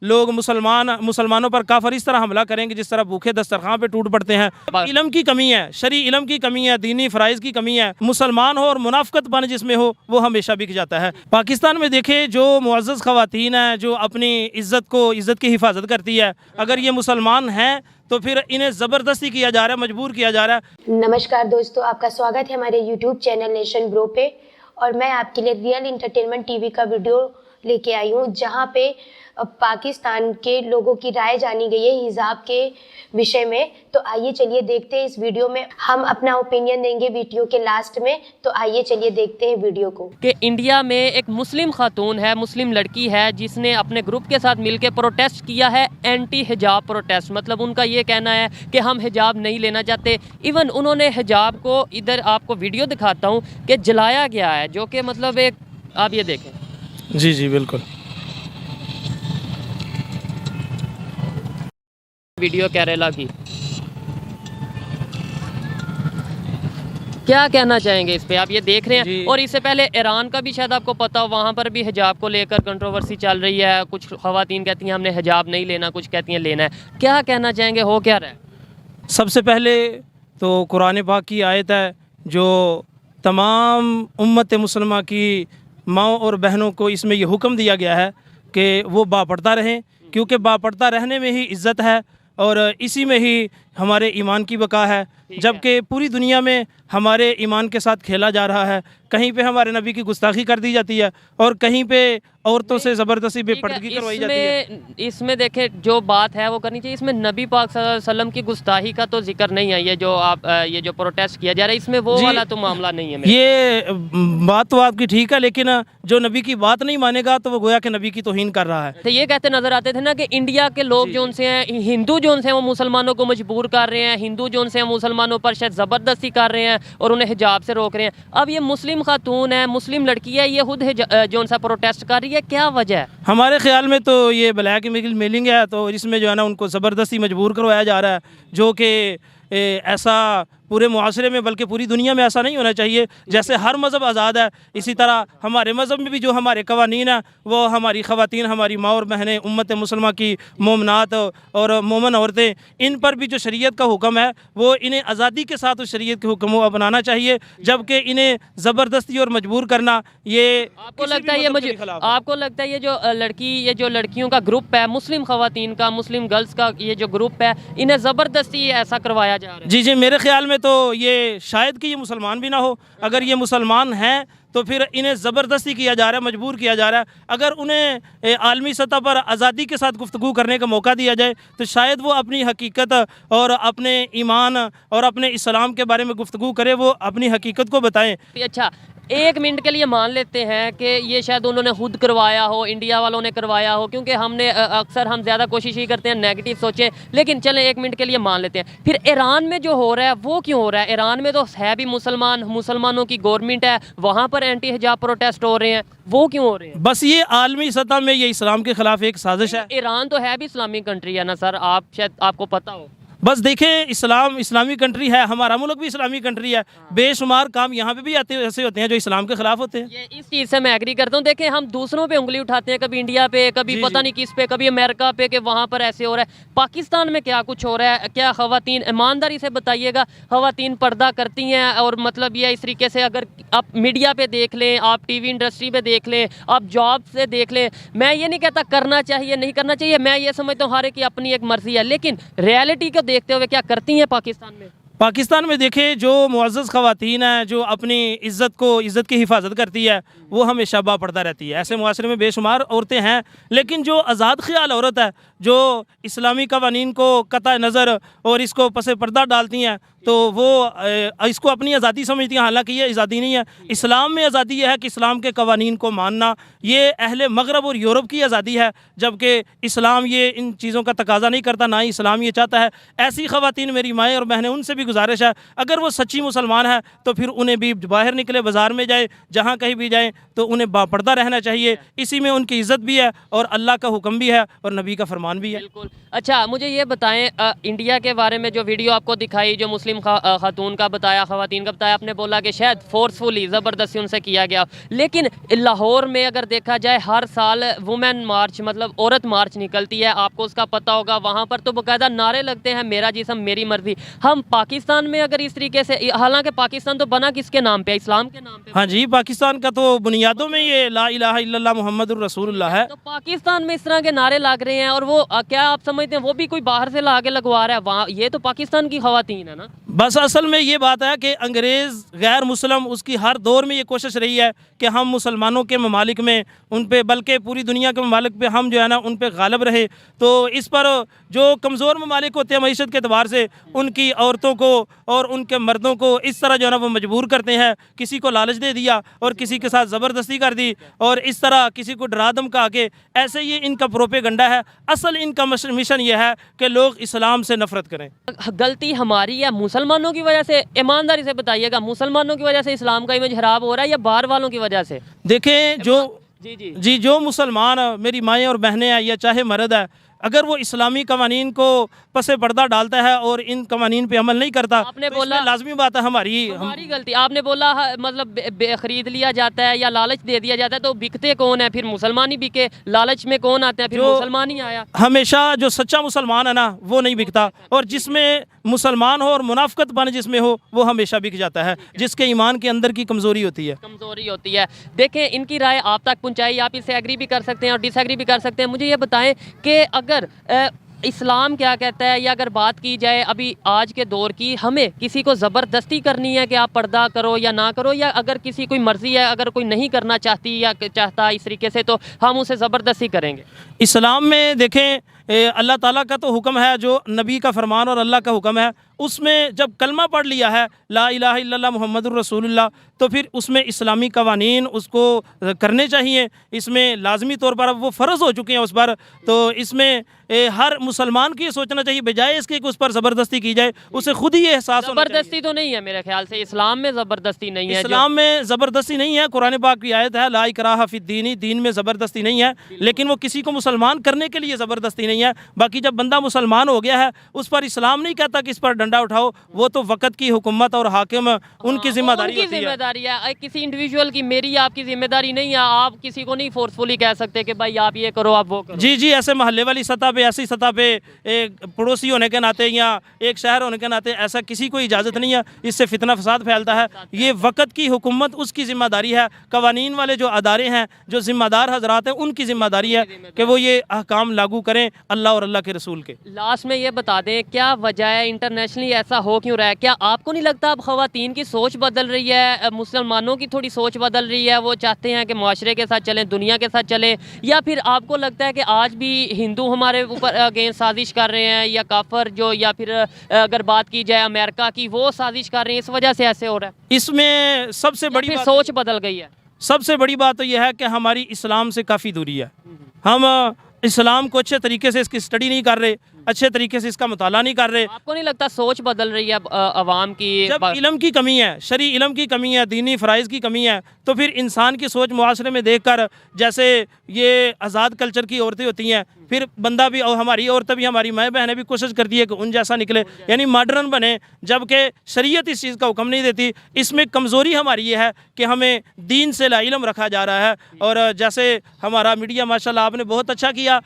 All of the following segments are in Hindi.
लोग मुसलमानों पर काफर इस तरह हमला करेंगे जिस तरह भूखे दस्तरखान पे टूट पड़ते हैं। इल्म की कमी है, शरी इल्म की कमी है, दीनी फ़राइज़ की कमी है। मुसलमान हो और मुनाफ़क़तपन जिसमें हो वो हमेशा बिक जाता है। पाकिस्तान में देखें, जो मुअज़्ज़ज़ ख़वातीन हैं, जो अपनी इज़्ज़त की हिफाजत करती है, अगर ये मुसलमान हैं तो फिर इन्हें ज़बरदस्ती किया जा रहा है, मजबूर किया जा रहा है। नमस्कार दोस्तों, आपका स्वागत है हमारे यूट्यूब चैनल नेशन ग्रो पे। और मैं आपके लिए रियल इंटरटेनमेंट टीवी का वीडियो लेके आई हूँ, जहाँ पे पाकिस्तान के लोगों की राय जानी गई है हिजाब के विषय में। तो आइए चलिए देखते हैं इस वीडियो में, हम अपना ओपिनियन देंगे वीडियो के लास्ट में। तो आइए चलिए देखते हैं वीडियो को। कि इंडिया में एक मुस्लिम खातून है, मुस्लिम लड़की है, जिसने अपने ग्रुप के साथ मिलकर प्रोटेस्ट किया है, एंटी हिजाब प्रोटेस्ट। मतलब उनका ये कहना है कि हम हिजाब नहीं लेना चाहते। इवन उन्होंने हिजाब को, इधर आपको वीडियो दिखाता हूँ, कि जलाया गया है, जो कि मतलब एक, आप ये देखें। जी जी बिल्कुल, वीडियो केरला की। क्या कहना चाहेंगे इस पे, आप ये देख रहे हैं। और इससे पहले ईरान का भी शायद आपको पता हो, वहाँ पर भी हिजाब को लेकर कंट्रोवर्सी चल रही है। कुछ ख़वातीन कहती हैं हमने हिजाब नहीं लेना, कुछ कहती हैं लेना है। क्या कहना चाहेंगे, हो क्या रहा है? सबसे पहले तो कुरान पाक की आयत है जो तमाम उम्मत मुसलमा की माँओं और बहनों को इसमें यह हुक्म दिया गया है कि वो बापड़ता रहें, क्योंकि बापड़ता रहने में ही इज़्ज़त है और इसी में ही हमारे ईमान की बका है। जबकि पूरी दुनिया में हमारे ईमान के साथ खेला जा रहा है। कहीं पे हमारे नबी की गुस्ताखी कर दी जाती है और कहीं पे औरतों से ज़बरदस्ती बेपर्दगी करवाई जाती है। इसमें देखें, जो बात है वो करनी चाहिए। इसमें नबी पाक सल्लल्लाहु अलैहि वसल्लम की गुस्ताखी का तो जिक्र नहीं है। ये जो आप ये जो प्रोटेस्ट किया जा रहा है, इसमें वो वाला तो मामला नहीं है। ये बात तो आपकी ठीक है, लेकिन जो नबी की बात नहीं मानेगा तो वो गोया के नबी की तौहीन कर रहा है। तो ये कहते नजर आते थे ना कि इंडिया के लोग जो उनसे हैं, हिंदू जो उनसे हैं, वो मुसलमानों को मजबूर कर रहे हैं। हिंदू जो उनसे हैं, मुसलमानों पर शायद ज़बरदस्ती कर रहे हैं और उन्हें हिजाब से रोक रहे हैं। अब ये मुस्लिम खातून है, मुस्लिम लड़की है, ये खुद जो उनसा प्रोटेस्ट कर रही है, क्या वजह है? हमारे ख्याल में तो ये ब्लैक मेलिंग है, तो इसमें जो है ना उनको ज़बरदस्ती मजबूर करवाया जा रहा है, जो कि ऐसा पूरे मुआशरे में बल्कि पूरी दुनिया में ऐसा नहीं होना चाहिए। जैसे हर मज़हब आज़ाद है, इसी तरह हमारे मज़हब में भी जो हमारे कवानीन हैं वो हमारी ख़वातीन, हमारी माँ और बहनें, उम्मत मुसलमा की मोमनात और मोमन औरतें, इन पर भी जो शरीयत का हुक्म है वो इन्हें आज़ादी के साथ उस शरीयत के हुक्म को अपनाना चाहिए। जबकि इन्हें ज़बरदस्ती और मजबूर करना, ये आपको लगता है ये जो लड़कियों का ग्रुप है, मुस्लिम ख़वातीन का, मुस्लिम गर्ल्स का ये जो ग्रुप है, इन्हें ज़बरदस्ती ऐसा करवाया जा रहा है? जी जी, मेरे ख्याल में तो ये शायद कि ये मुसलमान भी ना हो। अगर ये मुसलमान हैं तो फिर इन्हें ज़बरदस्ती किया जा रहा है, मजबूर किया जा रहा है। अगर उन्हें आलमी सतह पर आज़ादी के साथ गुफ्तगू करने का मौका दिया जाए तो शायद वो अपनी हकीकत और अपने ईमान और अपने इस्लाम के बारे में गुफ्तगू करे, वो अपनी हकीकत को बताएं। अच्छा, एक मिनट के लिए मान लेते हैं कि ये शायद उन्होंने खुद करवाया हो, इंडिया वालों ने करवाया हो, क्योंकि हमने अक्सर हम ज़्यादा कोशिश ही करते हैं नेगेटिव सोचें। लेकिन चलें, एक मिनट के लिए मान लेते हैं। फिर ईरान में जो हो रहा है वो क्यों हो रहा है? ईरान में तो है भी मुसलमानों की गवर्नमेंट है, वहाँ पर एंटी हिजाब प्रोटेस्ट हो रहे हैं, वो क्यों हो रहे हैं? बस ये आलमी सतह में ये इस्लाम के ख़िलाफ़ एक साजिश है। ईरान तो है भी इस्लामिक कंट्री है ना सर, आप शायद आपको पता हो। बस देखें, इस्लामी कंट्री है, हमारा मुल्क भी इस्लामी कंट्री है। बेशुमार काम यहाँ पे भी ऐसे होते हैं जो इस्लाम के खिलाफ होते हैं। ये इस चीज़ से मैं एग्री करता हूँ। देखें, हम दूसरों पे उंगली उठाते हैं, कभी इंडिया पे, कभी पता नहीं किस पे, कभी अमेरिका पे, कि वहाँ पर ऐसे हो रहा है। पाकिस्तान में क्या कुछ हो रहा है? क्या ख़वातीन, ईमानदारी से बताइएगा, ख़वातीन पर्दा करती हैं? और मतलब ये इस तरीके से, अगर आप मीडिया पे देख लें, आप टीवी इंडस्ट्री पे देख लें, आप जॉब से देख लें, मैं ये नहीं कहता करना चाहिए नहीं करना चाहिए, मैं ये समझता हूँ हर एक की अपनी एक मर्जी है। लेकिन रियलिटी को देखते हुए क्या करती हैं पाकिस्तान में देखें, जो मुअज़्ज़ज़ ख़वातीन हैं, जो अपनी इज़्ज़त की हिफाजत करती है, वो हमेशा बापड़ता रहती है। ऐसे मुआशरे में बेशुमार औरतें हैं, लेकिन जो आज़ाद ख़याल औरत है, जो इस्लामी कवानीन को कतई नज़र और इसको पसे पर्दा डालती हैं, तो वो इसको अपनी आज़ादी समझती हैं। हालांकि ये आज़ादी नहीं है। इस्लाम में आज़ादी यह है कि इस्लाम के कवानीन को मानना, ये अहले मगरब और यूरोप की आज़ादी है, जबकि इस्लाम ये इन चीज़ों का तकाजा नहीं करता, ना ही इस्लाम ये चाहता है। ऐसी ख़वातीन, मेरी माएँ और बहनें, उनसे भी गुजारिश है, अगर वो सच्ची मुसलमान है तो फिर उन्हें भी बाहर निकले, बाज़ार में जाए, जहाँ कहीं भी जाए, तो उन्हें बापर्दा रहना चाहिए। इसी में उनकी इज़्ज़त भी है और अल्लाह का हुक्म भी है और नबी का फरमान भी है। बिल्कुल। अच्छा, मुझे ये बताएं, इंडिया के बारे में जो वीडियो आपको दिखाई, जो मुस्लिम मुस्लिम खातून का बताया, ख़वातीन का बताया, आपने बोला कि शायद फोर्सफुली ज़बरदस्ती उनसे किया गया। लेकिन लाहौर में अगर देखा जाए हर साल वुमेन मार्च मतलब औरत मार्च निकलती है, आपको उसका पता होगा। वहाँ पर तो बाकायदा नारे लगते हैं, मेरा जिस्म मेरी मर्जी। हम पाकिस्तान में अगर इस तरीके से, हालांकि पाकिस्तान तो बना किसके नाम पे, इस्लाम के नाम पे। हाँ जी, पाकिस्तान का तो बुनियादों में ये ला इलाहा इल्लल्लाह मुहम्मदुर रसूलुल्लाह है। तो पाकिस्तान में इस तरह के नारे लग रहे हैं और वो क्या आप समझते हैं वो भी कोई बाहर से ला के लगवा रहा है? वहाँ ये तो पाकिस्तान की ख़वातीन है ना। बस असल में ये बात है कि अंग्रेज़ गैर मुस्लिम उसकी हर दौर में ये कोशिश रही है कि हम मुसलमानों के ममालिक में उन पे, बल्कि पूरी दुनिया के ममालिक पे हम जो है ना उन पे गालिब रहे। तो इस पर जो कमज़ोर ममालिक होते हैं मईशत के अतबार से, उनकी औरतों को और उनके मर्दों को इस तरह जो है ना वो मजबूर करते हैं। किसी को लालच दे दिया और किसी के साथ ज़बरदस्ती कर दी और इस तरह किसी को डरा धमका के, ऐसे ये इनका प्रोपेगंडा है। असल इनका मिशन ये है कि लोग इस्लाम से नफ़रत करें। गलती हमारी है मुसलमानों की वजह से? ईमानदारी से बताइएगा, मुसलमानों की वजह से इस्लाम का इमेज खराब हो रहा है या बाहर वालों की वजह से? देखें, जी जो मुसलमान मेरी माएँ और बहनें हैं या चाहे मर्द है, अगर वो इस्लामी कवानीन को पसे पर्दा डालता है और इन कवानीन पे अमल नहीं करता, आपने तो बोला लाजमी बात है हमारी गलती। आपने बोला मतलब खरीद लिया जाता है या लालच दे दिया जाता है, तो बिकते कौन है फिर? मुसलमान ही बिके। लालच में कौन आता है फिर? मुसलमान ही आया। हमेशा जो सच्चा मुसलमान है ना वो नहीं बिकता, और जिसमें मुसलमान हो और मुनाफिकत बन जिसमें हो वो हमेशा बिक जाता है, जिसके ईमान के अंदर की कमज़ोरी होती है। देखें, इनकी राय आप तक पहुँचाई, आप इससे एग्री भी कर सकते हैं और डिसएग्री भी कर सकते हैं। मुझे ये बताएं कि अगर इस्लाम क्या कहता है, या अगर बात की जाए अभी आज के दौर की, हमें किसी को ज़बरदस्ती करनी है कि आप पर्दा करो या ना करो, या अगर किसी कोई मर्ज़ी है, अगर कोई नहीं करना चाहती या चाहता इस तरीके से, तो हम उसे ज़बरदस्ती करेंगे? इस्लाम में देखें, अल्लाह ताला का तो हुक्म है, जो नबी का फरमान और अल्लाह का हुक्म है, उसमें जब कलमा पढ़ लिया है ला इलाहा इल्लल्लाह मुहम्मदुर रसूलुल्लाह, तो फिर उसमें इस्लामी कवानीन उसको करने चाहिए। इसमें लाजमी तौर पर अब वो फ़र्ज़ हो चुके हैं उस पर, तो इसमें हर मुसलमान को ये सोचना चाहिए, बजाय इसके कि उस पर ज़बरदस्ती की जाए, उसे खुद ही एहसास होना चाहिए। ज़बरदस्ती तो नहीं है मेरे ख्याल से, इस्लाम में ज़बरदस्ती नहीं है। इस्लाम में ज़बरदस्ती नहीं है, कुरान पाक की आयत है ला इकराहा फिद्दीन, दीन में ज़बरदस्ती नहीं है, लेकिन वो किसी को मुसलमान करने के लिए ज़बरदस्ती नहीं है। बाकी जब बंदा मुसलमान हो गया है, उस पर इस्लाम नहीं कहता कि इस पर डंडा उठाओ, वो तो वक़्त की हुकूमत और हाकिम उनकी जिम्मेदारी है। किसी इंडिविजुअल की, मेरी आपकी जिम्मेदारी नहीं है। आप किसी को नहीं फोर्सफुली कह सकते कि भाई आप ये करो, आप वो करो। जी, ऐसे मोहल्ले वाली सतह पे, ऐसी सतह पे, एक पड़ोसी होने के नाते या एक शहर होने के नाते ऐसा किसी को इजाज़त नहीं है, इससे फितना फसाद फैलता है। ये वक़्त की हुकूमत उसकी ज़िम्मेदारी है। कवानीन वाले जो अदारे हैं, जो ज़िम्मेदार हजरात हैं, उनकी ज़िम्मेदारी है कि वो ये अहकाम लागू करें अल्लाह और अल्लाह के रसूल के। लास्ट में ये बता दें, क्या वजह है इंटरनेशनली ऐसा हो क्यों रहा है? क्या आपको नहीं लगता अब ख़वातीन की सोच बदल रही है, मुसलमानों की थोड़ी सोच बदल रही है, वो चाहते हैं कि माशरे के साथ चलें, दुनिया के साथ चलें, या फिर आपको लगता है कि आज भी हिंदू हमारे ऊपर अगेंस्ट साजिश कर रहे हैं, या काफर जो, या फिर अगर बात की जाए अमेरिका की, वो साजिश कर रहे हैं, इस वजह से ऐसे हो रहा है? इसमें सबसे बड़ी सोच बदल गई है। सबसे बड़ी बात तो यह है कि हमारी इस्लाम से काफ़ी दूरी है। हम इस्लाम को अच्छे तरीके से इसकी स्टडी नहीं कर रहे, अच्छे तरीके से इसका मुताला नहीं कर रहे। आपको नहीं लगता सोच बदल रही है अवाम की? जब इल्म की कमी है, शरी इल्म की कमी है, दीनी फ़राइज़ की कमी है, तो फिर इंसान की सोच मुआशरे में देखकर, जैसे ये आज़ाद कल्चर की औरतें होती हैं, फिर बंदा भी और हमारी औरतें भी, हमारी माएँ बहनें भी कोशिश करती है कि उन जैसा निकले, यानी मॉडर्न बने, जबकि शरीयत इस चीज़ का हुक्म नहीं देती। इसमें कमज़ोरी हमारी ये है कि हमें दीन से ला इल्म रखा जा रहा है। और जैसे हमारा मीडिया माशाल्लाह आपने बहुत अच्छा किया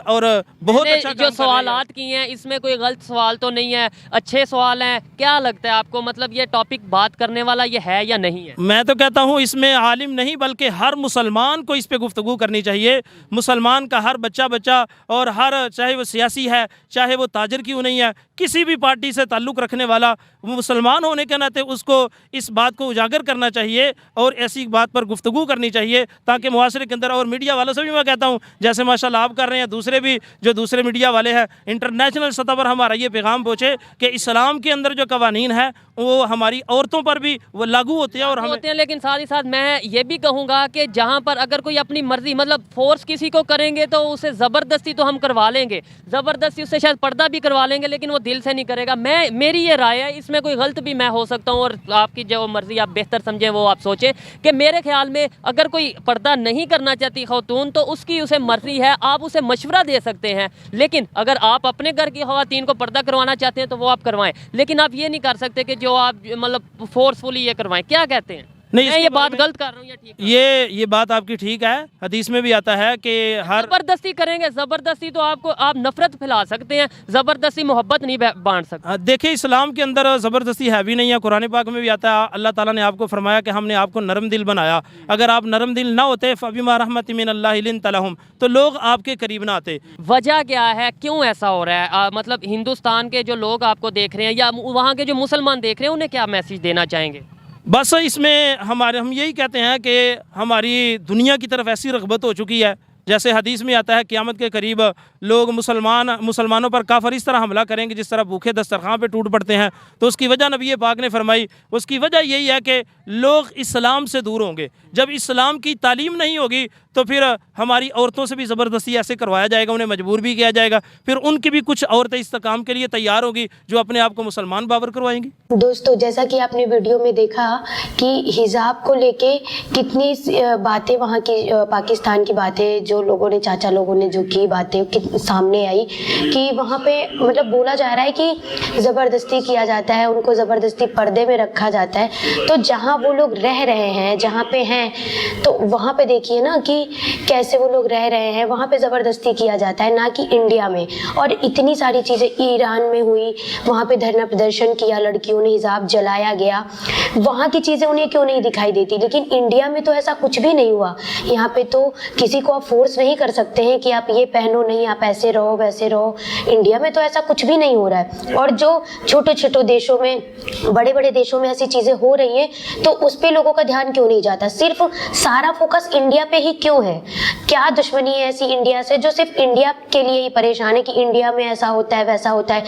और बहुत अच्छा जो सवालात किए हैं, इसमें कोई गलत सवाल तो नहीं है, अच्छे सवाल हैं। क्या लगता है आपको, मतलब ये टॉपिक बात करने वाला ये है या नहीं है? मैं तो कहता हूँ इसमें आलिम नहीं बल्कि हर मुसलमान को इस पे गुफ्तगू करनी चाहिए। मुसलमान का हर बच्चा और हर, चाहे वो सियासी है, चाहे वो ताजर क्यों नहीं है, किसी भी पार्टी से ताल्लुक़ रखने वाला, मुसलमान होने के नाते उसको इस बात को उजागर करना चाहिए और ऐसी बात पर गुफ्तगू करनी चाहिए, ताकि मुआशरे के अंदर, और मीडिया वालों से भी मैं कहता हूँ, जैसे माशाल्लाह आप कर रहे हैं, दूसरे भी जो दूसरे मीडिया वाले हैं, इंटरनेशनल सतह पर हमारा ये पैगाम पहुँचे कि इस्लाम के अंदर जो कवानीन है वो हमारी औरतों पर भी वो लागू होते हैं और हमें होते हैं। लेकिन साथ ही साथ मैं ये भी कहूँगा कि जहाँ पर अगर कोई अपनी मर्जी, मतलब फोर्स किसी को करेंगे तो उसे ज़बरदस्ती तो हम करवा लेंगे, ज़बरदस्ती उससे शायद पर्दा भी करवा लेंगे, लेकिन वो दिल से नहीं करेगा। मेरी ये राय है, इसमें कोई गलत भी मैं हो सकता हूँ, और आपकी जो मर्जी आप बेहतर समझें वो आप सोचें, कि मेरे ख्याल में अगर कोई पर्दा नहीं करना चाहती खातून, तो उसकी उसे मर्जी है, आप उसे मशवरा दे सकते हैं। लेकिन अगर आप आप अपने घर की ख़वातीन को पर्दा करवाना चाहते हैं तो वो आप करवाएं, लेकिन आप ये नहीं कर सकते कि जो आप मतलब फोर्सफुली ये करवाएं। क्या कहते हैं? नहीं, मैं ये बात गलत कर रहा हूँ या ठीक है? ये बात आपकी ठीक है। हदीस में भी आता है कि हर ज़बरदस्ती करेंगे, ज़बरदस्ती तो आप नफरत फैला सकते हैं, ज़बरदस्ती मोहब्बत नहीं बांट सकते। देखिए, इस्लाम के अंदर ज़बरदस्ती है भी नहीं है। कुरान पाक में भी आता है, अल्लाह ताला ने आपको फरमाया कि हमने आपको नरम दिल बनाया। अगर आप नरम दिल ना होते फ़बिमा रहमतिन मिनल्लाहि लिंत लहुम, तो लोग आपके करीब ना आते। वजह क्या है, क्यों ऐसा हो रहा है? मतलब हिंदुस्तान के जो लोग आपको देख रहे हैं या वहाँ के जो मुसलमान देख रहे हैं, उन्हें क्या मैसेज देना चाहेंगे? बस इसमें हम यही कहते हैं कि हमारी दुनिया की तरफ ऐसी रग़बत हो चुकी है, जैसे हदीस में आता है क़यामत के करीब लोग मुसलमानों पर काफिर इस तरह हमला करेंगे जिस तरह भूखे दस्तरखान पे टूट पड़ते हैं। तो उसकी वजह नबी पाक ने फरमाई, उसकी वजह यही है कि लोग इस्लाम से दूर होंगे। जब इस्लाम की तालीम नहीं होगी तो फिर हमारी औरतों से भी ज़बरदस्ती ऐसे करवाया जाएगा, उन्हें मजबूर भी किया जाएगा। फिर उनकी भी कुछ औरतें इस काम के लिए तैयार होगी जो अपने आप को मुसलमान बाबर करवाएंगी। दोस्तों, जैसा कि आपने वीडियो में देखा कि हिजाब को लेके कितनी बातें वहाँ की पाकिस्तान की बातें जो लोगों ने, चाचा लोगों ने जो की बातें सामने आई कि वहाँ पे मतलब बोला जा रहा है कि ज़बरदस्ती किया जाता है, उनको ज़बरदस्ती पर्दे में रखा जाता है। तो जहाँ वो लोग रह रहे हैं, जहाँ पे हैं, तो वहाँ पे देखिए ना कि कैसे वो लोग रह रहे हैं, वहाँ पे ज़बरदस्ती किया जाता है, ना कि इंडिया में। और इतनी सारी चीज़ें ईरान में हुई, वहाँ पे धरना प्रदर्शन किया, लड़कियों ने हिजाब जलाया गया, वहाँ की चीज़ें उन्हें क्यों नहीं दिखाई देती? लेकिन इंडिया में तो ऐसा कुछ भी नहीं हुआ। यहाँ पे तो किसी को आप फोर्स नहीं कर सकते हैं कि आप ये पहनो, नहीं आप ऐसे रहो वैसे रहो। इंडिया में तो ऐसा कुछ भी नहीं हो रहा है। और जो छोटे छोटे देशों में, बड़े बड़े देशों में ऐसी चीज़ें हो रही हैं, तो उस पर लोगों का ध्यान क्यों नहीं जाता? सिर्फ सारा फोकस इंडिया पे ही क्यों है? क्या दुश्मनी है ऐसी इंडिया से जो सिर्फ इंडिया के लिए ही परेशान है कि इंडिया में ऐसा होता है वैसा होता है?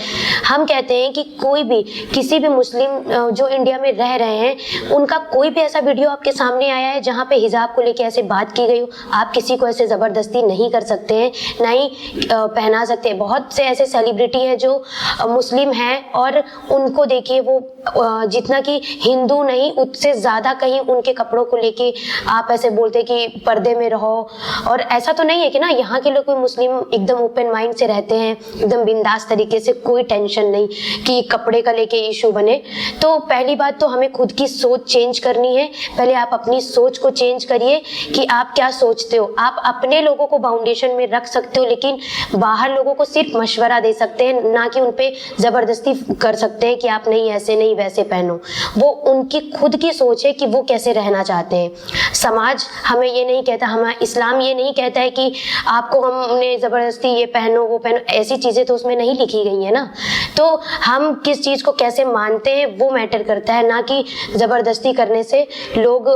हम कहते हैं कि कोई भी, किसी भी मुस्लिम जो इंडिया में रह रहे हैं, उनका कोई भी ऐसा वीडियो आपके सामने आया है जहाँ पे हिजाब को लेके ऐसे बात की गई हो? आप किसी को ऐसे ज़बरदस्ती नहीं कर सकते हैं, ना ही पहना सकते हैं। बहुत से ऐसे सेलिब्रिटी हैं जो मुस्लिम हैं और उनको देखिए, वो जितना कि हिंदू नहीं, उससे ज़्यादा कहीं उनके कपड़ों को लेके आप ऐसे बोलते कि पर्दे में रहो। और ऐसा तो नहीं है कि ना यहाँ के लोग कोई मुस्लिम एकदम ओपन माइंड से रहते हैं, एकदम बिंदास तरीके से, कोई टेंशन नहीं कि कपड़े का लेके इशू बने। तो पहली बात तो हमें खुद की सोच चेंज करनी है। पहले आप अपनी सोच को चेंज करिए कि आप क्या सोचते हो। आप अपने लोगों को बाउंडेशन में रख सकते हो, लेकिन बाहर लोगों को सिर्फ मशवरा दे सकते हैं, ना कि उन पे ज़बरदस्ती कर सकते हैं कि आप नहीं ऐसे नहीं वैसे पहनो। वो उनकी खुद की सोच है कि वो कैसे रहना चाहते हैं। समाज हमें ये नहीं कहता, हमारा इस्लाम ये नहीं कहता है कि आपको हमने ज़बरदस्ती ये पहनो वो पहनो, ऐसी चीज़ें तो उसमें नहीं लिखी गई है ना। तो हम किस चीज़ को कैसे मानते हैं वो मैटर करता है, ना कि ज़बरदस्ती करने से लोग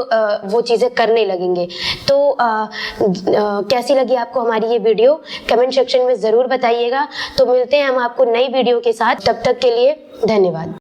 वो चीज़ें करने लगेंगे। तो कैसी लगी आपको हमारी ये वीडियो? कमेंट सेक्शन में ज़रूर बताइएगा। तो मिलते हैं हम आपको नई वीडियो के साथ, तब तक के लिए धन्यवाद।